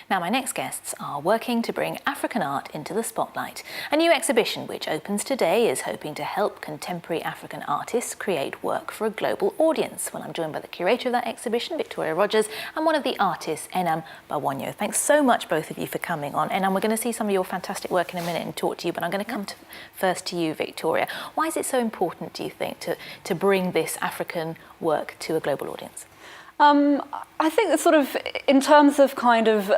Now, my next guests are working to bring African art into the spotlight. A new exhibition which opens today is hoping to help contemporary African artists create work for a global audience. Well, I'm joined by the curator of that exhibition, Victoria Rogers, and one of the artists, Enam Gbewonyo. Thanks so much, both of you, for coming on. Enam, we're going to see some of your fantastic work in a minute and talk to you, but I'm going to come first to you, Victoria. Why is it so important, do you think, to bring this African work to a global audience? I think that sort of, in terms of kind of,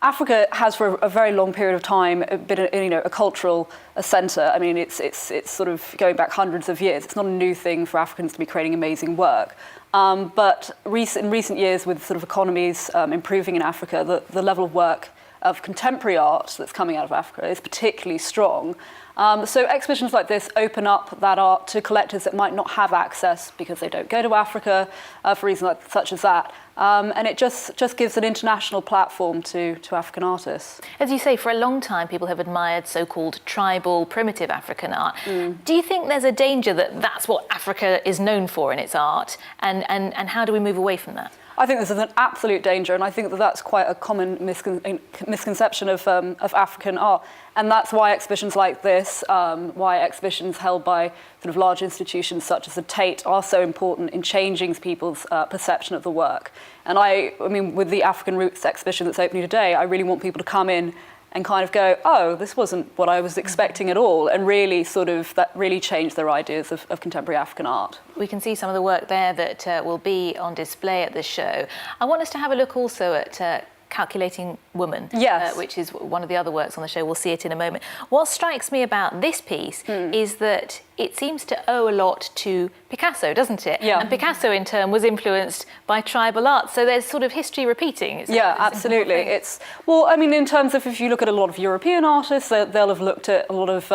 Africa has for a very long period of time been a cultural centre. I mean, it's sort of going back hundreds of years. It's not a new thing for Africans to be creating amazing work. But in recent years, with sort of economies improving in Africa, the level of work of contemporary art that's coming out of Africa is particularly strong. So exhibitions like this open up that art to collectors that might not have access because they don't go to Africa for reasons such as that. And it just gives an international platform to African artists. As you say, for a long time, people have admired so-called tribal, primitive African art. Do you think there's a danger that that's what Africa is known for in its art? And how do we move away from that? I think this is an absolute danger, and I think that that's quite a common misconception of African art. And that's why exhibitions like this, why exhibitions held by sort of large institutions such as the Tate are so important in changing people's perception of the work. And I mean, with the African Roots exhibition that's opening today, I really want people to come in and kind of go, oh, this wasn't what I was expecting at all, and really sort of, that really changed their ideas of contemporary African art. We can see some of the work there that will be on display at the show. I want us to have a look also at Calculating Woman, yes. Which is one of the other works on the show. We'll see it in a moment. What strikes me about this piece is that it seems to owe a lot to Picasso, doesn't it? Yeah. And Picasso, in turn, was influenced by tribal art. So there's sort of history repeating. Yeah, absolutely. Well, I mean, in terms of, if you look at a lot of European artists, they'll have looked at a lot of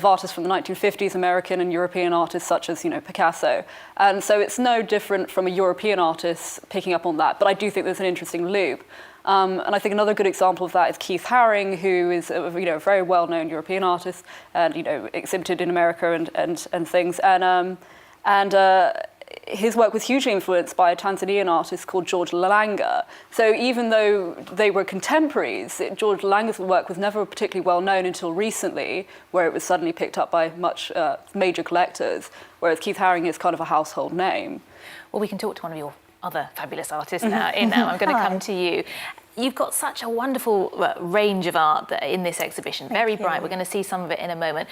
artists from the 1950s, American and European artists such as, Picasso. And so it's no different from a European artist picking up on that. But I do think there's an interesting loop. And I think another good example of that is Keith Haring, who is a very well-known European artist, and exhibited in America and things. And his work was hugely influenced by a Tanzanian artist called George Langa. So even though they were contemporaries, George Langa's work was never particularly well known until recently, where it was suddenly picked up by much major collectors, whereas Keith Haring is kind of a household name. Well, we can talk to one of your other fabulous artists now. I'm going to come to you. You've got such a wonderful range of art in this exhibition, very bright. We're going to see some of it in a moment.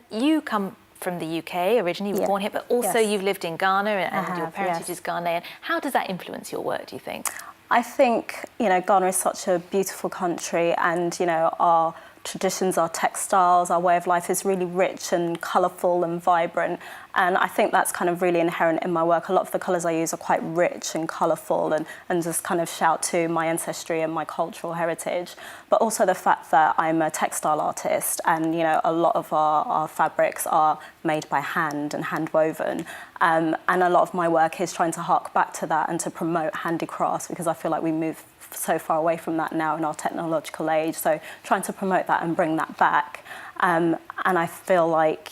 You come from the UK originally, you were born here, but also you've lived in Ghana and your parentage is Ghanaian. How does that influence your work, do you think? I think, Ghana is such a beautiful country, and, our traditions, our textiles, our way of life is really rich and colourful and vibrant. And I think that's kind of really inherent in my work. A lot of the colours I use are quite rich and colourful and just kind of shout to my ancestry and my cultural heritage. But also the fact that I'm a textile artist, and a lot of our fabrics are made by hand and hand woven. And a lot of my work is trying to hark back to that and to promote handicrafts, because I feel like we move so far away from that now in our technological age. So trying to promote that and bring that back. And I feel like,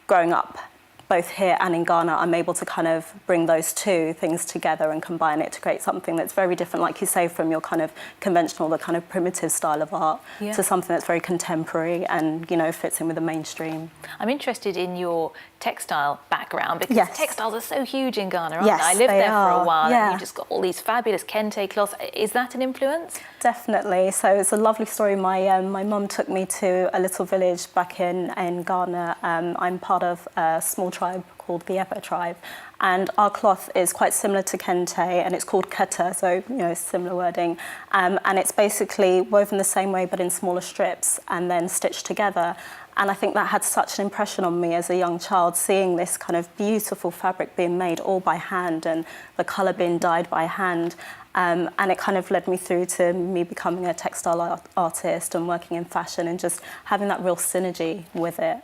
growing up both here and in Ghana, I'm able to kind of bring those two things together and combine it to create something that's very different, like you say, from your kind of conventional, the kind of primitive style of art to something that's very contemporary and, fits in with the mainstream. I'm interested in your textile background, because textiles are so huge in Ghana, aren't they? I lived there for a while and you just got all these fabulous kente cloths. Is that an influence? Definitely. So it's a lovely story. My mum took me to a little village back in Ghana. I'm part of a small tribe called the Epa tribe, and our cloth is quite similar to kente, and it's called kata, so similar wording, and it's basically woven the same way but in smaller strips and then stitched together. And I think that had such an impression on me as a young child, seeing this kind of beautiful fabric being made all by hand and the colour being dyed by hand. And it kind of led me through to me becoming a textile artist and working in fashion and just having that real synergy with it.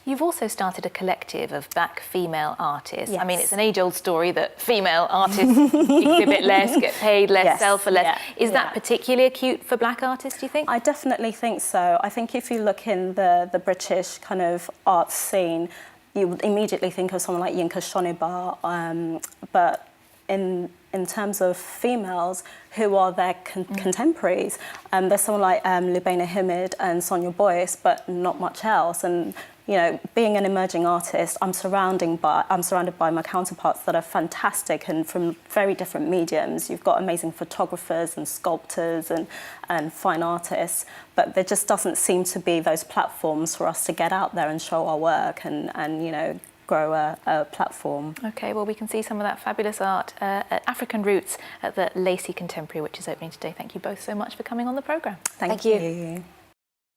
You've also started a collective of black female artists. Yes. I mean, it's an age-old story that female artists exhibit less, get paid less, sell for less. Is that particularly acute for black artists, do you think? I definitely think so. I think if you look in the British kind of art scene, you would immediately think of someone like Yinka Shonibar, but in in terms of females, who are their contemporaries? There's someone like Lubaina Himid and Sonia Boyce, but not much else. And you know, being an emerging artist, I'm surrounded by my counterparts that are fantastic and from very different mediums. You've got amazing photographers and sculptors and fine artists, but there just doesn't seem to be those platforms for us to get out there and show our work and you know, grow a platform. Okay, well, we can see some of that fabulous art at African Roots at the Lacey Contemporary, which is opening today. Thank you both so much for coming on the programme. Thank you.